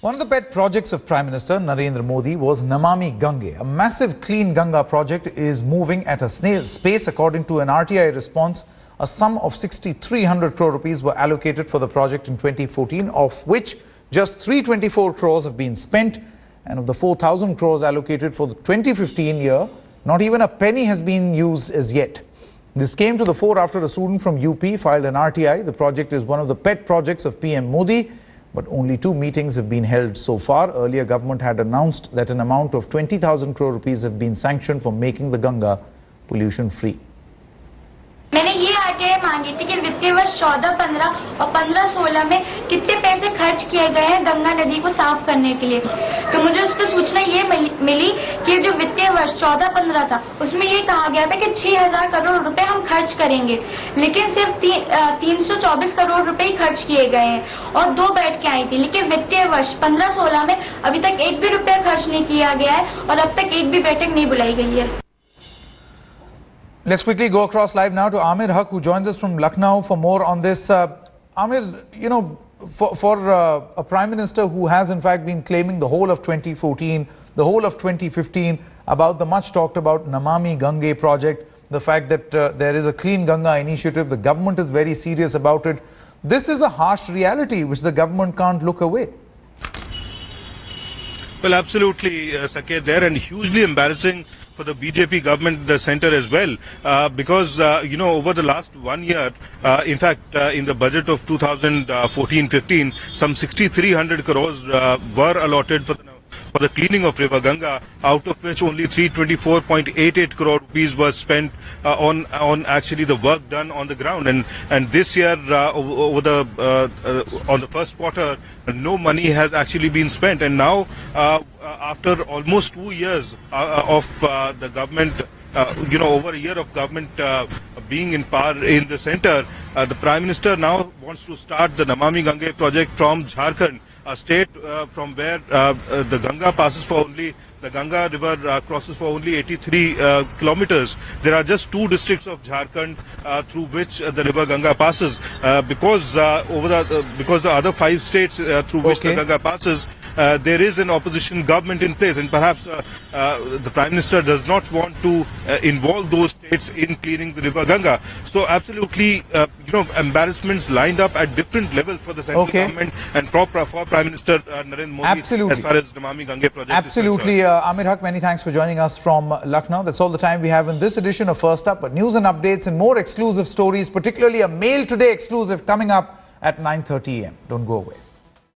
One of the pet projects of Prime Minister Narendra Modi was Namami Gange. A massive clean Ganga project is moving at a snail's pace. According to an RTI response, a sum of 6,300 crore rupees were allocated for the project in 2014, of which just 324 crores have been spent. And of the 4,000 crores allocated for the 2015 year, not even a penny has been used as yet. This came to the fore after a student from UP filed an RTI. The project is one of the pet projects of PM Modi, but only 2 meetings have been held so far. Earlier, government had announced that an amount of 20,000 crore rupees have been sanctioned for making the Ganga pollution free. मैंने ये RTI मांगी थी कि वित्तीय वर्ष 14-15 और 15-16 में कितने पैसे खर्च किए गए हैं गंगा नदी को साफ करने के लिए। तो मुझे उस पर सूचना ये मिली कि जो वित्तीय वर्ष 14-15 था उसमें ये कहा गया था कि 6,000 करोड़ रुपए हम खर्च करेंगे, लेकिन सिर्फ 324 करोड़ रुपए ही खर्च किए गए हैं और 2 बैठकें आई थी। लेकिन वित्तीय वर्ष 15-16 में अभी तक 1 भी रुपया खर्च नहीं किया गया है और अब तक 1 भी बैठक नहीं बुलाई गई है। Let's quickly go across live now to Amir Haq, who joins us from Lucknow for more on this. Amir, you know, for a Prime Minister who has in fact been claiming the whole of 2014, the whole of 2015 about the much talked about Namami Gange project, the fact that there is a Clean Ganga initiative, the government is very serious about it. This is a harsh reality which the government can't look away. Well, absolutely, Saket, there, and hugely embarrassing for the BJP government, the centre as well, because, you know, over the last 1 year, in fact, in the budget of 2014-15, some 6,300 crores were allotted for the cleaning of River Ganga, out of which only 324.88 crore rupees was spent on actually the work done on the ground. And this year, on the first quarter, no money has actually been spent. And now, after almost 2 years of the government, you know, over a year of government being in power in the centre, the Prime Minister now wants to start the Namami Gange project from Jharkhand, a state from where the Ganga passes for only, the Ganga river crosses for only 83 kilometers. There are just 2 districts of Jharkhand through which the river Ganga passes, because the other 5 states through which the Ganga passes, there is an opposition government in place, and perhaps the Prime Minister does not want to involve those states in cleaning the river Ganga. So absolutely, you know, embarrassments lined up at different levels for the central government and for Prime Minister Narendra Modi, as far as the Namami Gange project is concerned. Amir Haq, many thanks for joining us from Lucknow. That's all the time we have in this edition of First Up, but news and updates and more exclusive stories, particularly a Mail Today exclusive coming up at 9:30 AM. Don't go away.